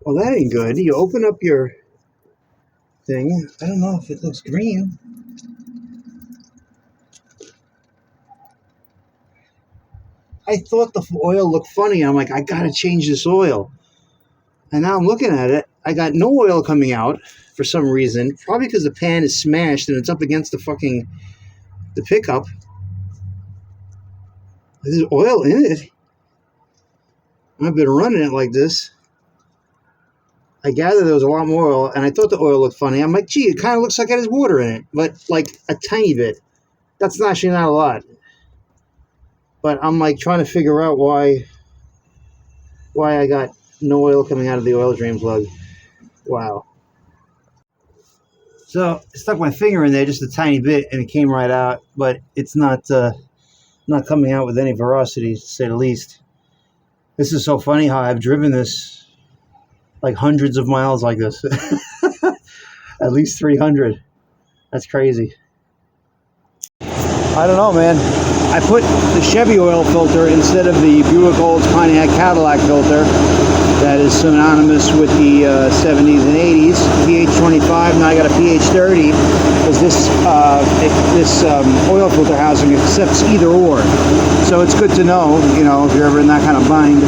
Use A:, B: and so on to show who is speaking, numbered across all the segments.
A: Well, that ain't good. You open up your thing. I don't know if it looks green. I thought the oil looked funny. I'm like, I gotta change this oil. And now I'm looking at it. I got no oil coming out for some reason. Probably because the pan is smashed and it's up against the pickup. There's oil in it. I've been running it like this. I gather there was a lot more oil, and I thought the oil looked funny. I'm like, gee, it kind of looks like it has water in it, but like a tiny bit. That's actually not a lot. But I'm like trying to figure out why I got no oil coming out of the oil drain plug. Wow. So I stuck my finger in there just a tiny bit, and it came right out, but it's not coming out with any veracity, to say the least. This is so funny how I've driven this like hundreds of miles like this. At least 300. That's crazy. I don't know, man. I put the Chevy oil filter instead of the Buick Olds Pontiac Cadillac filter that is synonymous with the 70s and 80s. pH 25, now I got a pH 30 because this oil filter housing accepts either or. So it's good to know, if you're ever in that kind of bind.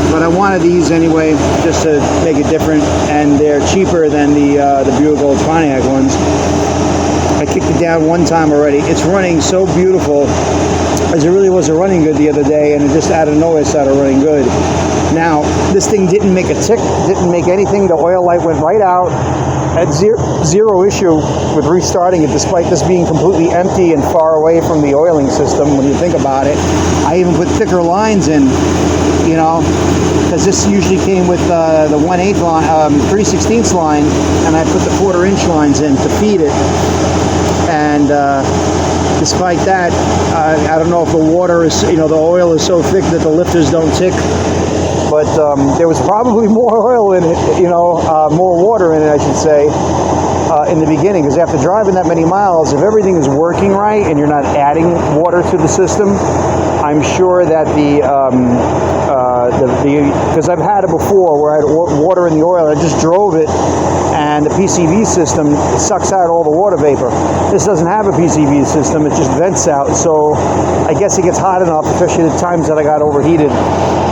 A: But I wanted these anyway, just to make it different, and they're cheaper than the Buick Olds Pontiac ones. I kicked it down one time already. It's running so beautiful, as it really wasn't running good the other day, and it just out of nowhere started running good. Now, this thing didn't make a tick, didn't make anything. The oil light went right out. Had zero issue with restarting it, despite this being completely empty and far away from the oiling system when you think about it. I even put thicker lines in, because this usually came with the 1/8 line, 3/16 line, and I put the 1/4 inch lines in to feed it. And despite that, I don't know if the water is, the oil is so thick that the lifters don't tick. But there was probably more oil in it, more water in it, I should say, in the beginning. Because after driving that many miles, if everything is working right and you're not adding water to the system, I'm sure that because I've had it before where I had water in the oil, I just drove it, and the PCV system sucks out all the water vapor. This doesn't have a PCV system, it just vents out, so I guess it gets hot enough, especially the times that I got overheated.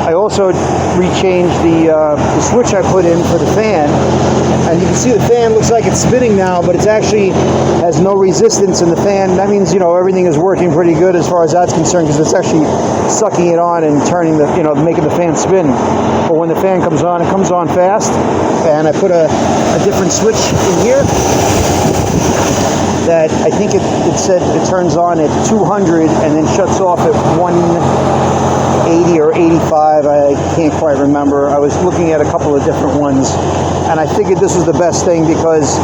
A: I also rechanged the switch I put in for the fan, and you can see the fan looks like it's spinning now, but it actually has no resistance in the fan. That means, everything is working pretty good as far as that's concerned, because it's actually sucking it on and turning making the fan spin. But when the fan comes on, it comes on fast, and I put a different switch in here that I think it said it turns on at 200 and then shuts off at 180 or 85. I can't quite remember. I was looking at a couple of different ones, and I figured this was the best thing because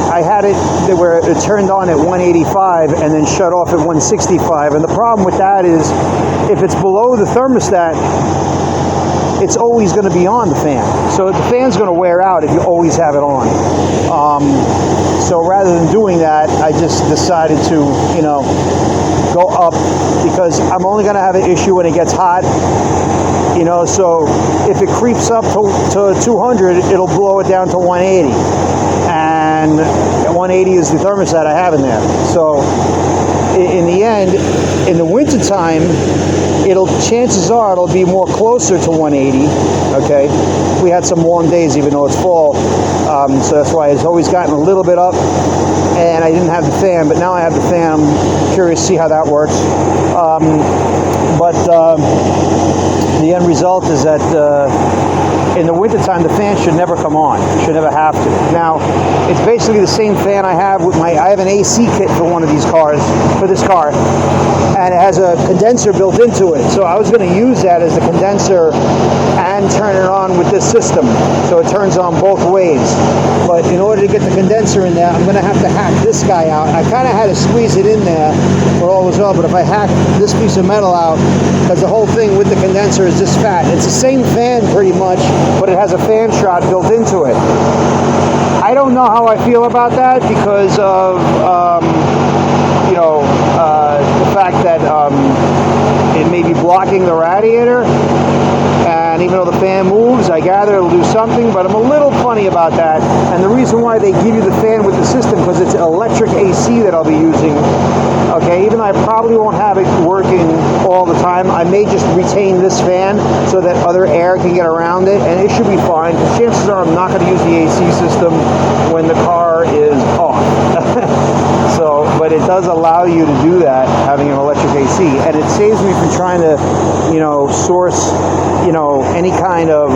A: I had it where it turned on at 185 and then shut off at 165. And the problem with that is if it's below the thermostat, it's always going to be on the fan. So the fan's going to wear out if you always have it on. So rather than doing that, I just decided to, go up, because I'm only going to have an issue when it gets hot. So if it creeps up to 200, it'll blow it down to 180. And 180 is the thermostat I have in there. So in the end, in the wintertime, chances are it'll be more closer to 180, okay? We had some warm days even though it's fall, so that's why it's always gotten a little bit up, and I didn't have the fan, but now I have the fan. I'm curious to see how that works. But the end result is that in the wintertime, the fan should never come on. It should never have to. Now, it's basically the same fan I have with I have an AC kit for one of these cars, for this car, and it has a condenser built into it. So I was going to use that as the condenser and turn it on with this system. So it turns on both ways. But in order to get the condenser in there, I'm going to have to hack this guy out. I kind of had to squeeze it in there for all was well, but if I hack this piece of metal out, because the whole thing with the condenser is this fat. It's the same fan pretty much, but it has a fan shroud built into it. I don't know how I feel about that because of, the fact that it may be blocking the radiator. And even though the fan moves, I gather it'll do something, but I'm a little funny about that. And the reason why they give you the fan with the system, because it's electric AC that I'll be using. Okay, even though I probably won't have it working all the time, I may just retain this fan so that other air can get around it, and it should be fine, because chances are I'm not going to use the AC system when the car is off. So, but it does allow you to do that, having an electric AC, and it saves me from trying to, source, any kind of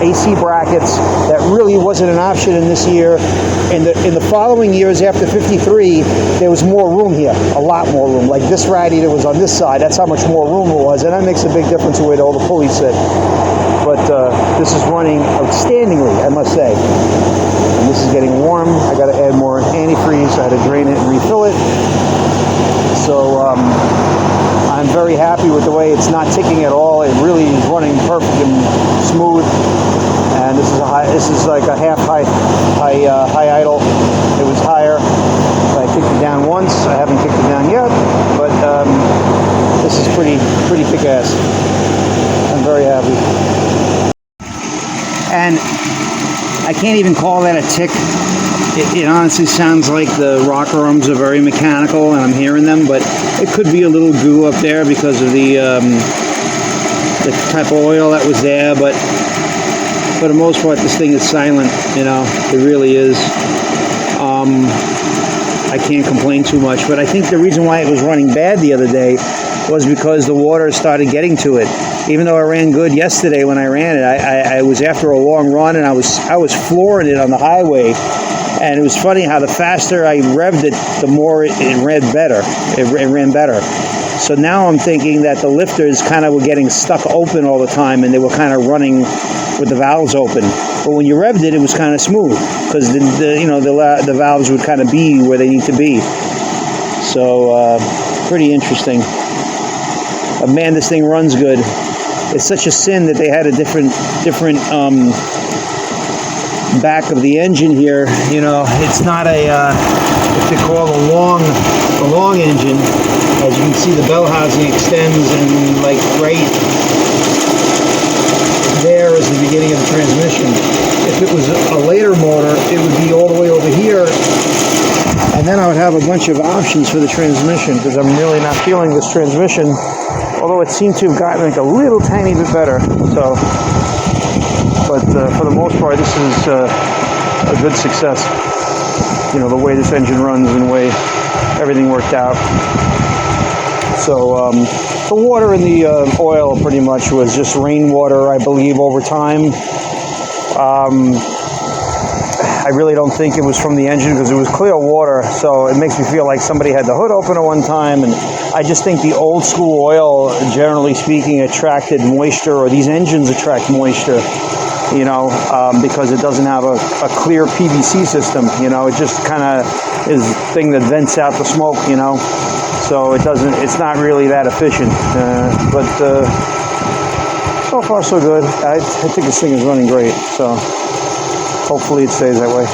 A: AC brackets. That really wasn't an option in this year. In the following years after 53, there was more room here, a lot more room. Like this radiator was on this side, that's how much more room it was, and that makes a big difference the way all the pulleys sit. But this is running outstandingly, I must say. And this is getting warm. I got to add more antifreeze. I had to drain it and refill it. So I'm very happy with the way it's not ticking at all. It really is running perfect and smooth. And this is like a half high idle. It was higher. So I kicked it down once. I haven't kicked it down yet, but this is pretty kick-ass. I'm very happy. And I can't even call that a tick. It honestly sounds like the rocker arms are very mechanical, and I'm hearing them, but it could be a little goo up there because of the type of oil that was there. But for the most part, this thing is silent. It really is. I can't complain too much, but I think the reason why it was running bad the other day was because the water started getting to it. Even though I ran good yesterday when I ran it, I was after a long run, and I was flooring it on the highway. And it was funny how the faster I revved it, the more it ran better. It ran better. So now I'm thinking that the lifters kind of were getting stuck open all the time, and they were kind of running with the valves open. But when you revved it, it was kind of smooth because the valves would kind of be where they need to be. So pretty interesting. But man, this thing runs good. It's such a sin that they had a different back of the engine here. It's not a what they call a long engine. As you can see, the bell housing extends, and like right there is the beginning of the transmission. If it was a later motor, it would be all the way over here, and then I would have a bunch of options for the transmission, because I'm really not feeling this transmission, although it seemed to have gotten like a little tiny bit better. So, but for the most part, this is a good success. The way this engine runs and the way everything worked out. So the water in the oil pretty much was just rainwater, I believe, over time. I really don't think it was from the engine because it was clear water, so it makes me feel like somebody had the hood open at one time. And I just think the old school oil, generally speaking, attracted moisture, or these engines attract moisture, because it doesn't have a clear PVC system. It just kind of is a thing that vents out the smoke, so it's not really that efficient. But so far so good. I think this thing is running great, so hopefully it stays that way.